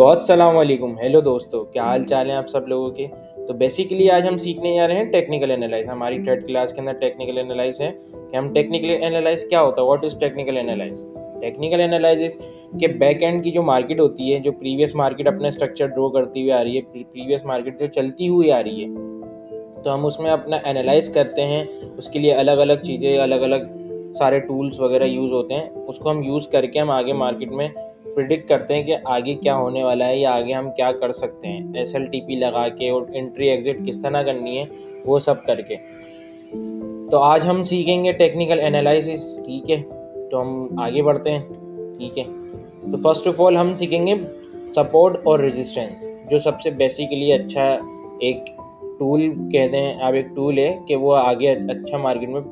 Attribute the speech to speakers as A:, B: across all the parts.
A: अस्सलाम वालेकुम। हेलो दोस्तों, क्या हाल चाल है आप सब लोगों के। तो बेसिकली आज हम सीखने जा रहे हैं टेक्निकल एनालाइज। हमारी थर्ड क्लास के अंदर टेक्निकल एनालाइज है कि हम टेक्निकल एनालाइज क्या होता है, what is technical analyse. Technical analysis के बैक एंड की जो मार्केट होती है, जो प्रीवियस मार्केट अपना स्ट्रक्चर ड्रॉ करती हुई आ रही है, प्रीवियस मार्केट जो चलती हुई आ रही है, तो हम उसमें अपना एनालाइज करते हैं। उसके लिए अलग अलग चीज़ें, अलग अलग सारे टूल्स वगैरह यूज़ होते हैं। उसको हम यूज़ करके हम आगे मार्केट में प्रिडिक्ट करते हैं कि आगे क्या होने वाला है या आगे हम क्या कर सकते हैं, SLTP लगा के और एंट्री एग्जिट किस तरह करनी है, वो सब करके। तो आज हम सीखेंगे टेक्निकल एनालिसिस, ठीक है। तो हम आगे बढ़ते हैं, ठीक है। तो फर्स्ट ऑफ ऑल हम सीखेंगे सपोर्ट और रेजिस्टेंस, जो सबसे बेसिकली अच्छा एक टूल कहते हैं। अब एक टूल है कि वो आगे अच्छा मार्केट में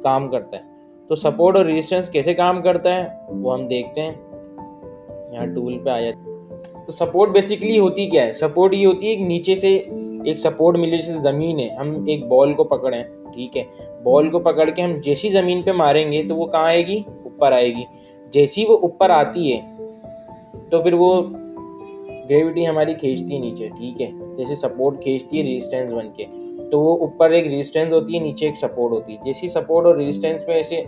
A: काम करता है। तो सपोर्ट और रेजिस्टेंस कैसे काम करता है वो हम देखते हैं। यहाँ टूल पे आ जाते। तो सपोर्ट बेसिकली होती क्या है। सपोर्ट ये होती है कि नीचे से एक सपोर्ट मिले, जैसे ज़मीन है, हम एक बॉल को पकड़ें, ठीक है। बॉल को पकड़ के हम जैसी ज़मीन पे मारेंगे तो वो कहाँ आएगी, ऊपर आएगी। जैसी वो ऊपर आती है तो फिर वो ग्रेविटी हमारी खींचती है नीचे, ठीक है। जैसे सपोर्ट खींचती है रेजिस्टेंस बन के, तो वो ऊपर एक रेजिस्टेंस होती है, नीचे एक सपोर्ट होती है। जैसी सपोर्ट और रेजिस्टेंस पे ऐसे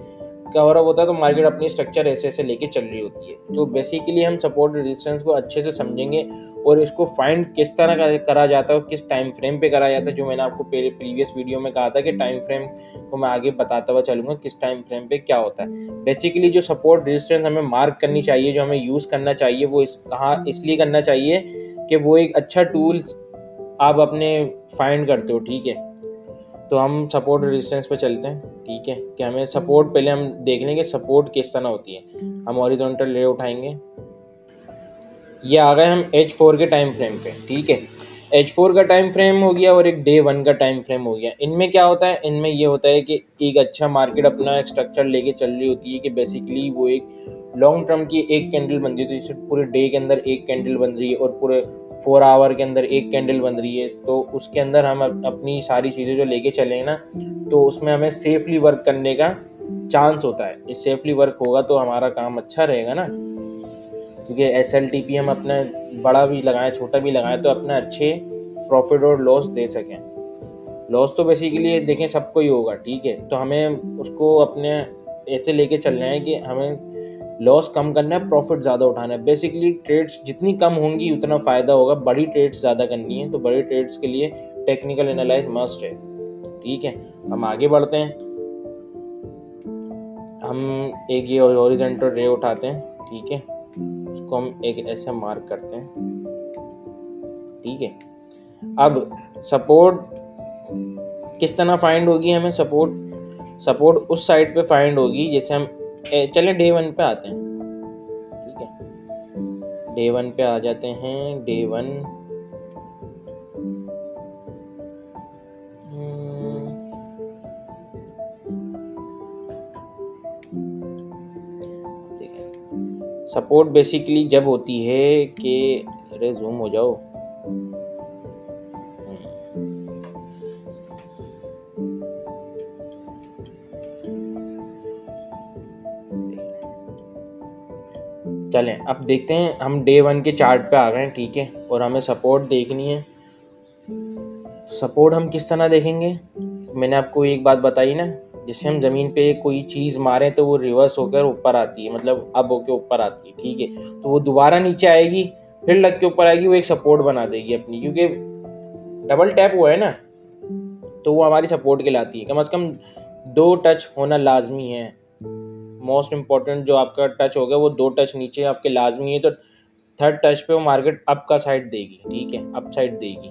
A: कवर अप होता है तो मार्केट अपनी स्ट्रक्चर ऐसे ऐसे लेके चल रही होती है। तो बेसिकली हम सपोर्ट और रेजिस्टेंस को अच्छे से समझेंगे और इसको फाइंड किस तरह करा जाता है और किस टाइम फ्रेम पे करा जाता है। जो मैंने आपको प्रीवियस वीडियो में कहा था कि टाइम फ्रेम को मैं आगे बताता हुआ चलूंगा किस टाइम फ्रेम पे क्या होता है। बेसिकली जो सपोर्ट रेजिस्टेंस हमें मार्क करनी चाहिए, जो हमें यूज़ करना चाहिए, वो कहाँ इसलिए करना चाहिए कि वो एक अच्छा टूल्स आप अपने फाइंड करते हो, ठीक है। तो हम सपोर्ट रेजिस्टेंस पे चलते हैं, ठीक है। कि हमें सपोर्ट पहले हम देख लेंगे सपोर्ट किस तरह होती है। हम हॉरिजॉन्टल रे उठाएंगे, ये आ गए हम H4 के टाइम फ्रेम पे, ठीक है। H4 का टाइम फ्रेम हो गया और एक डे 1 का टाइम फ्रेम हो गया। इनमें क्या होता है, इनमें ये होता है कि एक अच्छा मार्केट अपना एक स्ट्रक्चर लेके चल रही होती है कि बेसिकली वो एक लॉन्ग टर्म की एक कैंडल बन रही है। तो जैसे पूरे डे के अंदर एक कैंडल बन रही है और पूरे 4 आवर के अंदर एक कैंडल बन रही है, तो उसके अंदर हम अपनी सारी चीज़ें जो लेके चलें ना, तो उसमें हमें सेफली वर्क करने का चांस होता है। इस सेफली वर्क होगा तो हमारा काम अच्छा रहेगा ना, क्योंकि SLTP हम अपना बड़ा भी लगाएं छोटा भी लगाएं तो अपने अच्छे प्रॉफिट और लॉस दे सकें। लॉस तो बेसिकली देखें सबको ही होगा, ठीक है। तो हमें उसको अपने ऐसे लेके चलना है कि हमें लॉस कम करना है, प्रॉफिट ज़्यादा उठाना है। बेसिकली ट्रेड्स जितनी कम होंगी उतना फ़ायदा होगा। बड़ी ट्रेड्स ज़्यादा करनी है तो बड़ी ट्रेड्स के लिए टेक्निकल एनालाइज मस्ट है, ठीक है। हम आगे बढ़ते हैं। हम एक ये हॉरिजॉन्टल रे उठाते हैं, ठीक है। उसको हम एक ऐसे मार्क करते हैं, ठीक है। अब सपोर्ट किस तरह फाइंड होगी हमें। सपोर्ट उस साइड पे फाइंड होगी, जैसे हम चले डे 1 पे आते हैं, ठीक है। डे 1 पे आ जाते हैं। डे 1 सपोर्ट बेसिकली जब होती है कि अरे जूम हो जाओ, चलें अब देखते हैं। हम डे 1 के चार्ट पे आ गए हैं, ठीक है। और हमें सपोर्ट देखनी है। सपोर्ट हम किस तरह देखेंगे, मैंने आपको एक बात बताई ना, जैसे हम ज़मीन पे कोई चीज़ मारें तो वो रिवर्स होकर ऊपर आती है, मतलब अब होकर ऊपर आती है, ठीक है। तो वो दोबारा नीचे आएगी, फिर लग के ऊपर आएगी, वो एक सपोर्ट बना देगी अपनी, क्योंकि डबल टैप हुआ है ना, तो वो हमारी सपोर्ट कहलाती है। कम से कम 2 टच होना लाजमी है। मोस्ट इम्पॉर्टेंट जो आपका टच होगा वो 2 टच नीचे आपके लाजमी है। तो थर्ड टच पे वो मार्केट अप का साइड देगी, ठीक है, अप साइड देगी।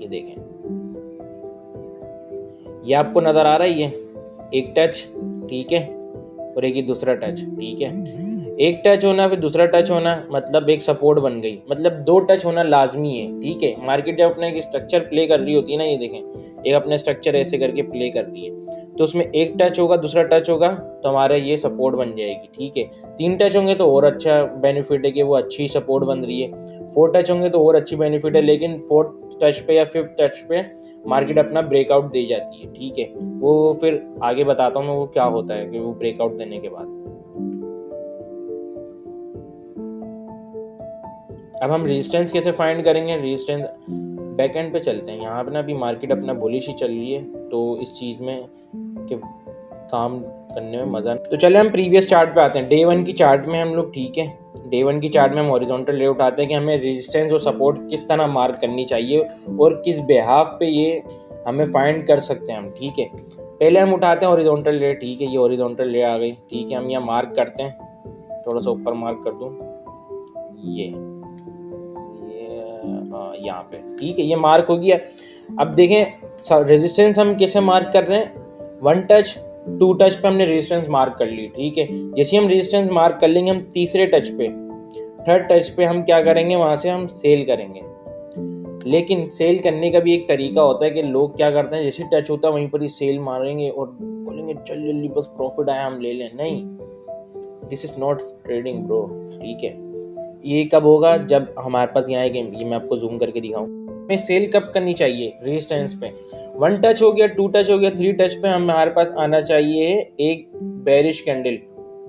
A: ये देखें, ये आपको नजर आ रहा है, ये एक टच, ठीक है, और एक ही दूसरा टच, ठीक है। एक टच होना फिर दूसरा टच होना, मतलब एक सपोर्ट बन गई। मतलब 2 टच होना लाजमी है, ठीक है। मार्केट जब अपना एक स्ट्रक्चर प्ले कर रही होती है ना, ये देखें, एक अपने स्ट्रक्चर ऐसे करके प्ले कर रही है, तो उसमें एक टच होगा, दूसरा टच होगा, तो हमारा ये सपोर्ट बन जाएगी, ठीक है। 3 टच होंगे तो और अच्छा बेनिफिट है कि वो अच्छी सपोर्ट बन रही है। 4 टच होंगे तो और अच्छी बेनिफिट है, लेकिन 4th टच पे या 5th टच पे मार्केट अपना ब्रेकआउट दे जाती है, ठीक है। वो फिर आगे बताता हूँ मैं वो क्या होता है कि वो ब्रेकआउट देने के बाद। अब हम रेजिस्टेंस कैसे फाइंड करेंगे? रेजिस्टेंस बैक एंड पे चलते हैं। यहाँ पे ना अभी मार्केट अपना बुलिश ही चल रही है, तो इस चीज़ में कि काम करने में मज़ा। तो चले हम प्रीवियस चार्ट पे आते हैं। डे 1 की चार्ट में हम लोग, ठीक है, डे 1 की चार्ट में हम हॉरिजॉन्टल रे उठाते हैं कि हमें रेजिस्टेंस और सपोर्ट किस तरह मार्क करनी चाहिए और किस बिहाफ पे ये हमें फाइंड कर सकते हैं हम, ठीक है। पहले हम उठाते हैं हॉरिजॉन्टल रे, ठीक है, ये हॉरिजॉन्टल रे आ गई, ठीक है। हम यहाँ मार्क करते हैं, थोड़ा सा ऊपर मार्क कर दूँ, ये हाँ यहाँ पे, ठीक है, ये मार्क हो गया। अब देखें रेजिस्टेंस हम कैसे मार्क कर रहे हैं, 1 टच 2 टच पे हमने रेजिस्टेंस मार्क कर ली, ठीक है। जैसे हम रेजिस्टेंस मार्क कर लेंगे, हम तीसरे टच पे, थर्ड टच पे हम क्या करेंगे, वहां से हम सेल करेंगे। लेकिन सेल करने का भी एक तरीका होता है कि लोग क्या करते हैं, जैसे टच होता है वहीं पर ही सेल मारेंगे और बोलेंगे चल जल्दी बस प्रॉफिट आया हम ले लें। नहीं, this is not trading bro, ठीक है। ये कब होगा, जब हमारे पास यहाँ एक, ये मैं आपको जूम करके दिखाऊं, हमें सेल कब करनी चाहिए, रेजिस्टेंस पे 1 टच हो गया, 2 टच हो गया, 3 टच पे हमारे पास आना चाहिए एक बेरिश कैंडल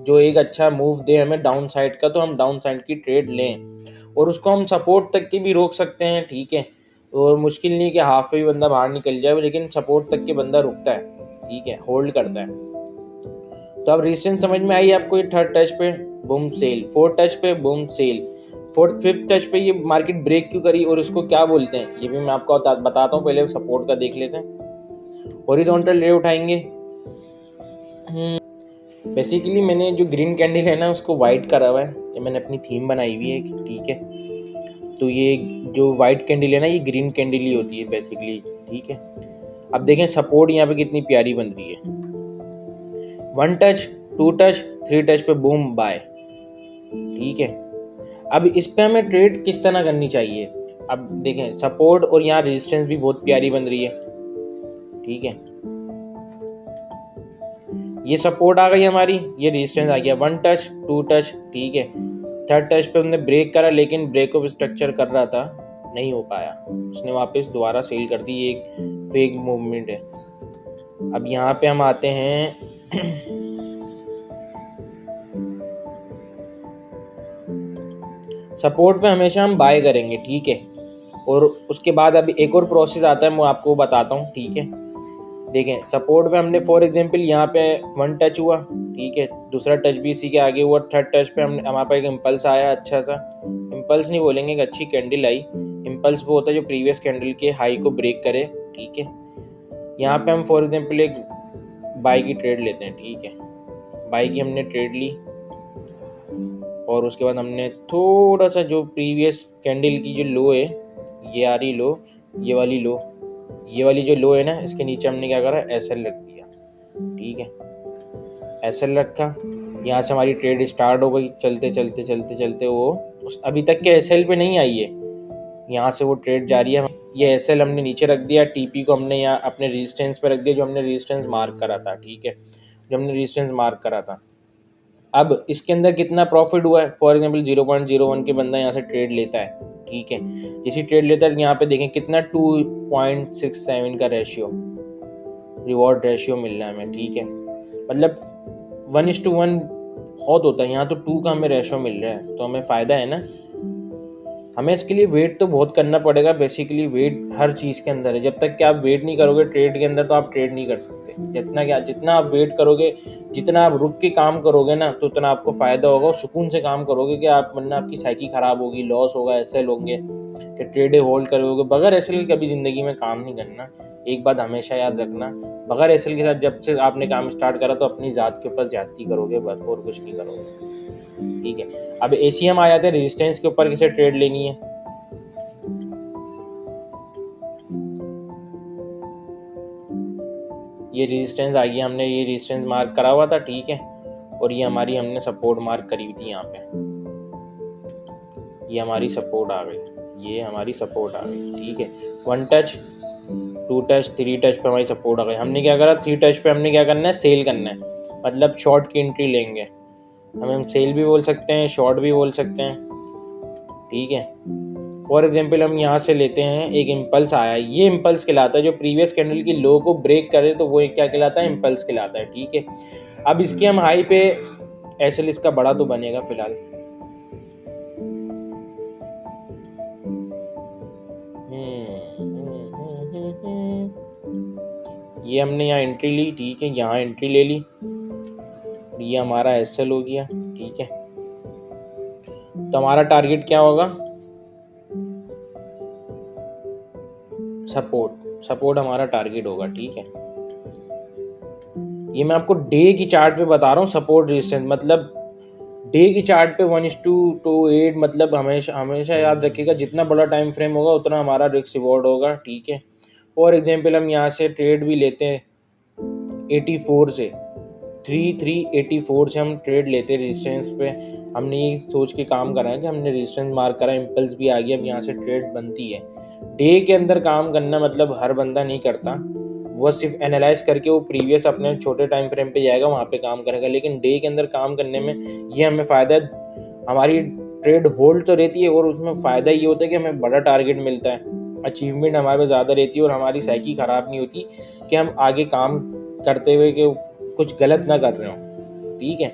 A: जो एक अच्छा मूव दे हमें डाउन साइड का, तो हम डाउन साइड की ट्रेड लें और उसको हम सपोर्ट तक की भी रोक सकते हैं, ठीक है। और मुश्किल नहीं कि हाफ पे भी बंदा बाहर निकल जाए, लेकिन सपोर्ट तक के बंदा रुकता है, ठीक है, होल्ड करता है। तो अब रेजिस्टेंस समझ में आई आपको, ये थर्ड टच पे बूम सेल, फोर्थ टच पे boom sell, fourth fifth touch पे ये मार्केट ब्रेक क्यों करी और इसको क्या बोलते हैं ये भी मैं आपको बताता हूँ। पहले सपोर्ट का देख लेते हैं। हॉरिजॉन्टल रे उठाएंगे, बेसिकली मैंने जो ग्रीन कैंडल है ना उसको वाइट करा हुआ है, ये मैंने अपनी थीम बनाई हुई है, ठीक है। तो ये जो वाइट कैंडल है ना, ये ग्रीन कैंडल ही होती है बेसिकली, ठीक है। अब देखें सपोर्ट यहाँ पे कितनी प्यारी बन रही है, 1 टच 2 टच 3 टच पे बूम बाय, ठीक है। अब इस पे हमें ट्रेड किस तरह करनी चाहिए, अब देखें सपोर्ट और यहाँ रेजिस्टेंस भी बहुत प्यारी बन रही है, ठीक है। ये सपोर्ट आ गई हमारी, ये रेजिस्टेंस आ गया, 1 टच 2 टच, ठीक है। थर्ड टच पे हमने ब्रेक करा, लेकिन ब्रेक ऑफ स्ट्रक्चर कर रहा था, नहीं हो पाया, उसने वापस दोबारा सेल कर दी, ये एक फेक मूवमेंट है। अब यहाँ पे हम आते हैं सपोर्ट पे हमेशा हम बाय करेंगे, ठीक है। और उसके बाद अभी एक और प्रोसेस आता है, मैं आपको बताता हूँ, ठीक है। देखें सपोर्ट पे हमने फॉर एग्जांपल यहाँ पे 1 टच हुआ, ठीक है, दूसरा टच भी इसी के आगे हुआ, थर्ड टच पे हमारे पास एक इम्पल्स आया, अच्छा सा इम्पल्स नहीं बोलेंगे, एक अच्छी कैंडल आई। इम्पल्स वो होता है जो प्रीवियस कैंडल के हाई को ब्रेक करे, ठीक है। यहाँ पे हम फॉर एग्जांपल एक बाई की ट्रेड लेते हैं, ठीक है। बाई की हमने ट्रेड ली और उसके बाद हमने थोड़ा सा जो प्रीवियस कैंडल की जो लो है, ये आ रही लो, ये वाली लो, ये वाली जो लो है ना, इसके नीचे हमने क्या करा, एसएल रख दिया, ठीक है। एसएल रखा, यहाँ से हमारी ट्रेड स्टार्ट हो गई, चलते चलते चलते चलते वो अभी तक के एसएल पे नहीं आई है, यहाँ से वो ट्रेड जारी है। ये एसएल हमने नीचे रख दिया, टीपी को हमने यहाँ अपने रेजिस्टेंस पे रख दिया, जो हमने रेजिस्टेंस मार्क करा था, ठीक है, जो हमने रेजिस्टेंस मार्क करा था। अब इसके अंदर कितना प्रॉफिट हुआ है, फॉर एग्जांपल 0.01 के बंदा यहाँ से ट्रेड लेता है, ठीक है। जैसी ट्रेड लेता है यहाँ पे देखें कितना 2.67 का रेशियो, रिवॉर्ड रेशियो मिल रहा है हमें, ठीक है। मतलब 1:1 बहुत होता है, यहाँ तो 2 का हमें रेशियो मिल रहा है, तो हमें फ़ायदा है ना। हमें इसके लिए वेट तो बहुत करना पड़ेगा, बेसिकली वेट हर चीज़ के अंदर है। जब तक कि आप वेट नहीं करोगे ट्रेड के अंदर, तो आप ट्रेड नहीं कर सकते। जितना आप वेट करोगे, जितना आप रुक के काम करोगे ना, तो उतना आपको फ़ायदा होगा और सुकून से काम करोगे कि आप, वरना आपकी साइकी ख़राब होगी, लॉस होगा, ऐसे होंगे कि ट्रेडे होल्ड करोगे। बगैर एसएल के कभी ज़िंदगी में काम नहीं करना, एक बात हमेशा याद रखना। बगैर एसएल के साथ जब से आपने काम स्टार्ट करा, तो अपनी ज़ात के ऊपर ज़्यादती करोगे, बस और कुछ नहीं करोगे, ठीक है। अब एसीएम आ जाते हैं, रेजिस्टेंस के ऊपर कैसे ट्रेड लेनी है। ये रेजिस्टेंस आ गया, हमने ये रेजिस्टेंस मार्क करा हुआ था, ठीक है। और ये हमारी हमने सपोर्ट मार्क करी हुई थी यहाँ पे, ये हमारी सपोर्ट आ गई, ये हमारी सपोर्ट आ गई, ठीक है। 1 टच 2 टच 3 टच पे हमारी सपोर्ट आ गई। हमने क्या करा, 3 टच पे हमने क्या करना है, सेल करना है, मतलब शॉर्ट की एंट्री लेंगे। हम सेल भी बोल सकते हैं, शॉर्ट भी बोल सकते हैं, ठीक है। फॉर एग्जाम्पल हम यहाँ से लेते हैं, एक इम्पल्स आया, ये इम्पल्स कहलाता है, जो प्रीवियस कैंडल की लो को ब्रेक करे तो वो क्या कहलाता है, इम्पल्स कहलाता है, ठीक है। अब इसके हम हाई पे एसएल इसका बड़ा तो बनेगा फिलहाल, ये हमने यहाँ एंट्री ली, ठीक है, यहाँ एंट्री ले ली, ये हमारा एसएल हो गया, ठीक है। तो हमारा टारगेट क्या होगा? सपोर्ट हमारा टारगेट होगा, ठीक है। ये मैं आपको डे की चार्ट पे बता रहा हूँ। सपोर्ट रेजिस्टेंस मतलब डे की चार्ट पे 1:8, मतलब हमेशा याद रखिएगा, जितना बड़ा टाइम फ्रेम होगा उतना हमारा रिस्क रिवॉर्ड होगा, ठीक है। फॉर एग्जाम्पल हम यहाँ से ट्रेड भी लेते हैं 84 से, 3384 से हम ट्रेड लेते हैं रेजिस्टेंस पे। हमने ये सोच के काम करा है कि हमने रेजिस्टेंस मार्क करा, इम्पल्स भी आ गया, अब यहाँ से ट्रेड बनती है। डे के अंदर काम करना मतलब हर बंदा नहीं करता, वो सिर्फ एनालाइज करके वो प्रीवियस अपने छोटे टाइम फ्रेम पे जाएगा, वहाँ पे काम करेगा। लेकिन डे के अंदर काम करने में ये हमें फ़ायदा है, हमारी ट्रेड होल्ड तो रहती है और उसमें फ़ायदा ये होता है कि हमें बड़ा टारगेट मिलता है, अचीवमेंट हमारे पास ज़्यादा रहती है और हमारी साइकी ख़राब नहीं होती कि हम आगे काम करते हुए कि कुछ गलत ना कर रहे हो, ठीक है।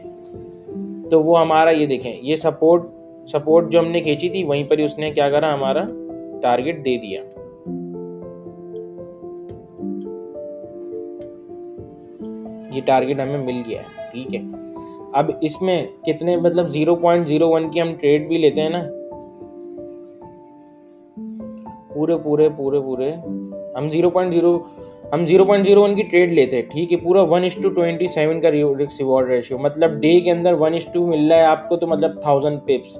A: तो वो हमारा ये देखें, ये सपोर्ट जो हमने खींची थी वहीं पर ही उसने क्या करा, हमारा टारगेट दे दिया। ये टारगेट हमें मिल गया है, ठीक है। अब इसमें कितने मतलब 0.01 की हम ट्रेड भी लेते हैं ना, पूरे हम 0.01 की ट्रेड लेते हैं, ठीक है। पूरा 1:27 का रिस्क रिवॉर्ड रेशियो, मतलब डे के अंदर 1:2 मिल रहा है आपको, तो मतलब 1000 पिप्स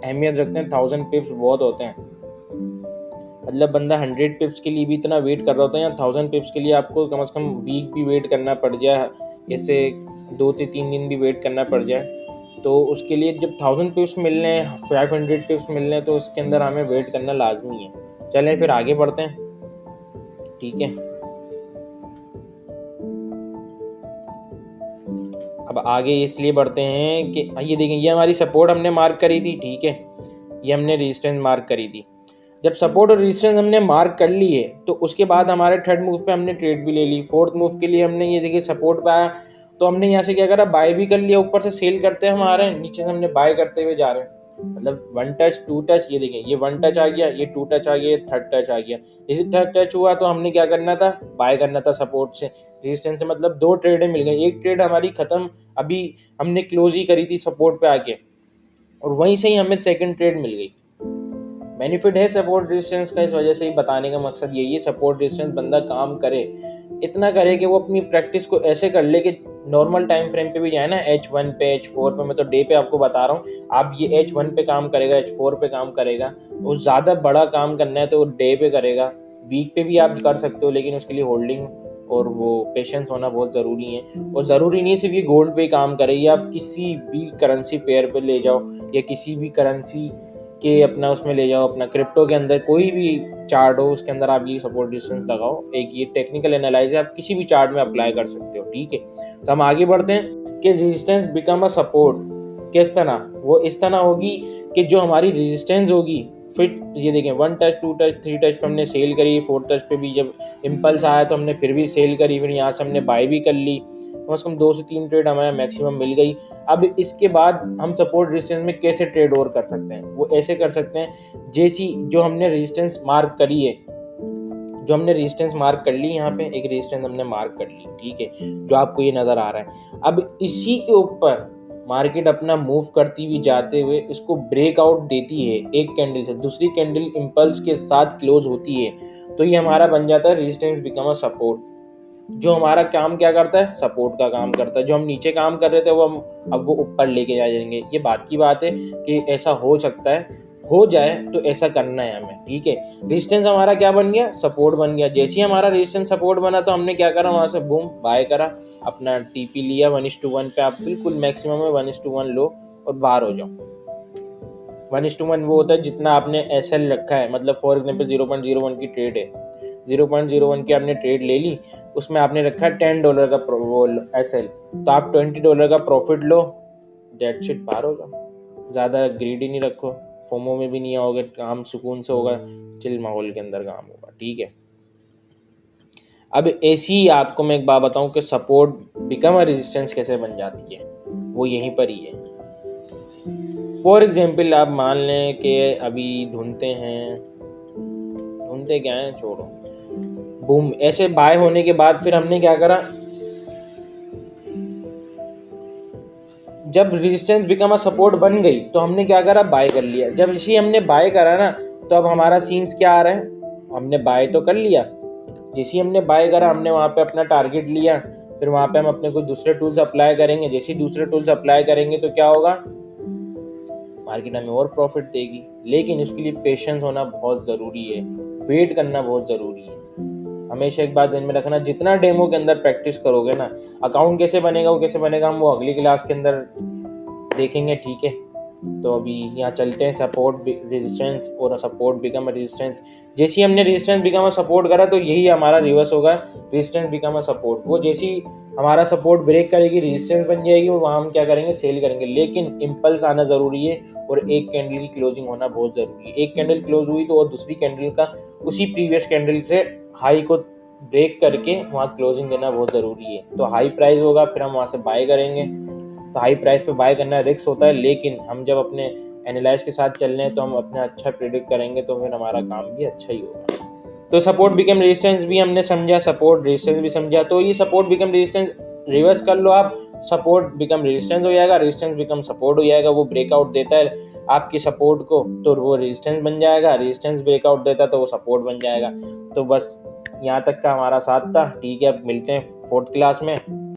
A: अहमियत रखते हैं। 1000 पिप्स बहुत होते हैं, मतलब बंदा 100 पिप्स के लिए भी इतना वेट कर रहा होता है, या 1000 पिप्स के लिए आपको कम से कम वीक भी वेट करना पड़ जाए, जैसे 2 से 3 दिन भी वेट करना पड़ जाए, तो उसके लिए जब 1000 पिप्स मिल रहे हैं, 500 पिप्स मिल रहे हैं, तो उसके अंदर हमें वेट करना लाजमी है। चलें फिर आगे बढ़ते हैं, ठीक है। अब आगे इसलिए बढ़ते हैं कि ये देखें, ये हमारी सपोर्ट हमने मार्क करी थी, ठीक है, ये हमने रेजिस्टेंस मार्क करी थी। जब सपोर्ट और रेजिस्टेंस हमने मार्क कर लिए तो उसके बाद हमारे थर्ड मूव पे हमने ट्रेड भी ले ली। फोर्थ मूव के लिए हमने ये देखिए सपोर्ट पे आया तो हमने यहाँ से क्या करा, बाय भी कर लिया, ऊपर से सेल करते हम आ रहे हैं, नीचे से हमने बाय करते हुए जा रहे हैं, मतलब 1 टच 2 टच, ये देखें ये 1 टच आ गया, ये 2 टच आ गया, ये 3rd टच आ गया। जैसे 3rd टच हुआ तो हमने क्या करना था, बाय करना था सपोर्ट से, रेजिस्टेंस से, मतलब 2 ट्रेडें मिल गई। एक ट्रेड हमारी खत्म, अभी हमने क्लोज ही करी थी सपोर्ट पे आके, और वहीं से ही हमें सेकंड ट्रेड मिल गई। बेनिफिट है सपोर्ट रेजिस्टेंस का, इस वजह से ही बताने का मकसद यही है, सपोर्ट रेजिस्टेंस बंदा काम करे, इतना करे कि वो अपनी प्रैक्टिस को ऐसे कर ले कि नॉर्मल टाइम फ्रेम पे भी जाए ना, H1 पे H4 पे, मैं तो डे पे आपको बता रहा हूँ, आप ये H1 पे काम करेगा, H4 पे काम करेगा, वो ज़्यादा बड़ा काम करना है तो वो डे पे करेगा, वीक पे भी आप कर सकते हो, लेकिन उसके लिए होल्डिंग और वो पेशेंस होना बहुत ज़रूरी है। और ज़रूरी नहीं सिर्फ ये गोल्ड पे काम करे, या आप किसी भी करेंसी पेयर पे ले जाओ, या किसी भी करेंसी के अपना उसमें ले जाओ, अपना क्रिप्टो के अंदर कोई भी चार्ट हो उसके अंदर आप ये सपोर्ट डिस्टेंस लगाओ। एक ये टेक्निकल एनालाइज आप किसी भी चार्ट में अप्लाई कर सकते हो, ठीक है। तो हम आगे बढ़ते हैं कि रेजिस्टेंस बिकम अ सपोर्ट किस तरह, वो इस तरह होगी कि जो हमारी रेजिस्टेंस होगी, फिर ये देखें 1 टच 2 टच 3 टच पे हमने सेल करी, 4th टच पे भी जब इम्पल्स आया तो हमने फिर भी सेल करी, फिर यहाँ से हमने बाय भी कर ली, कम से कम 2 से 3 ट्रेड हमें मैक्सिमम मिल गई। अब इसके बाद हम सपोर्ट रेजिस्टेंस में कैसे ट्रेड और कर सकते हैं, वो ऐसे कर सकते हैं, जैसी जो हमने रेजिस्टेंस मार्क करी है, जो हमने रेजिस्टेंस मार्क कर ली, यहाँ पे एक रेजिस्टेंस हमने मार्क कर ली, ठीक है, जो आपको ये नज़र आ रहा है। अब इसी के ऊपर मार्केट अपना मूव करती हुई जाते हुए इसको ब्रेकआउट देती है, एक कैंडल से दूसरी कैंडल इम्पल्स के साथ क्लोज होती है, तो ये हमारा बन जाता है रेजिस्टेंस बिकम अ सपोर्ट। जो हमारा काम क्या करता है, सपोर्ट का काम करता है। जो हम नीचे काम कर रहे थे वो हम अब वो ऊपर लेके जाएंगे। ये बात की बात है कि ऐसा हो सकता है, हो जाए तो ऐसा करना है हमें, ठीक है। रेजिस्टेंस हमारा क्या बन गया, सपोर्ट बन गया। जैसे ही हमारा रेजिस्टेंस सपोर्ट बना तो हमने क्या करा, वहां से बूम बाय करा, अपना टीपी लिया 1:1 पे, आप बिल्कुल मैक्सिमम में 1:1 लो और बाहर हो जाओ। 1:1 वो होता है जितना आपने एसएल रखा है, मतलब फॉर एग्जाम्पल 0.01 की ट्रेड है, 0.01 की आपने ट्रेड ले ली, उसमें आपने रखा है $10 का वो एसएल, तो आप $20 का प्रॉफिट लो, डेट शीट बाहर होगा। ज़्यादा ग्रीडी नहीं रखो, फोमो में भी नहीं आओगे, काम सुकून से होगा, चिल माहौल के अंदर काम होगा, ठीक है। अब ऐसी ही आपको मैं एक बात बताऊं कि सपोर्ट बिकम अ रेजिस्टेंस कैसे बन जाती है, वो यहीं पर ही है। फॉर एग्जाम्पल आप मान लें कि अभी ढूंढते क्या है, छोड़ो, बूम, ऐसे बाय होने के बाद फिर हमने क्या करा, जब रेजिस्टेंस बिकम अ सपोर्ट बन गई तो हमने क्या करा, बाय कर लिया। जब इसी हमने बाय करा ना, तो अब हमारा सीन्स क्या आ रहा है, हमने बाय तो कर लिया, जैसे हमने बाय करा हमने वहाँ पे अपना टारगेट लिया, फिर वहाँ पे हम अपने कुछ दूसरे टूल्स अप्लाई करेंगे। जैसे ही दूसरे टूल्स अप्लाई करेंगे तो क्या होगा, मार्केट हमें और प्रॉफिट देगी। लेकिन उसके लिए पेशेंस होना बहुत ज़रूरी है, वेट करना बहुत ज़रूरी है। हमेशा एक बात ध्यान में रखना, जितना डेमो के अंदर प्रैक्टिस करोगे ना, अकाउंट कैसे बनेगा वो कैसे बनेगा हम वो अगली क्लास के अंदर देखेंगे, ठीक है। तो अभी यहाँ चलते हैं, सपोर्ट रेजिस्टेंस और सपोर्ट बिकम रेजिस्टेंस। जैसे ही हमने रेजिस्टेंस बिकम सपोर्ट करा तो यही हमारा रिवर्स होगा, रेजिस्टेंस बिकम सपोर्ट। वो जैसी हमारा सपोर्ट ब्रेक करेगी, रेजिस्टेंस बन जाएगी, वहाँ हम क्या करेंगे, सेल करेंगे। लेकिन इम्पल्स आना ज़रूरी है और एक कैंडल की क्लोजिंग होना बहुत ज़रूरी है। एक कैंडल क्लोज हुई तो वो दूसरी कैंडल का उसी प्रीवियस कैंडल से हाई को ब्रेक करके वहाँ क्लोजिंग देना बहुत ज़रूरी है। तो हाई प्राइस होगा, फिर हम वहाँ से बाय करेंगे। तो हाई प्राइस पे बाय करना रिस्क होता है, लेकिन हम जब अपने एनालाइज के साथ चल रहे हैं तो हम अपने अच्छा प्रिडिक्ट करेंगे, तो फिर हमारा काम भी अच्छा ही होगा। तो सपोर्ट बिकम रेजिस्टेंस भी हमने समझा, सपोर्ट रेजिस्टेंस भी समझा। तो ये सपोर्ट बिकम रेजिस्टेंस रिवर्स कर लो आप, सपोर्ट बिकम रेजिस्टेंस हो जाएगा, रेजिस्टेंस बिकम सपोर्ट हो जाएगा। वो ब्रेकआउट देता है आपकी सपोर्ट को तो वो रेजिस्टेंस बन जाएगा, रेजिस्टेंस ब्रेकआउट देता तो वो सपोर्ट बन जाएगा। तो बस यहाँ तक का हमारा साथ था, ठीक है। अब मिलते हैं फोर्थ क्लास में।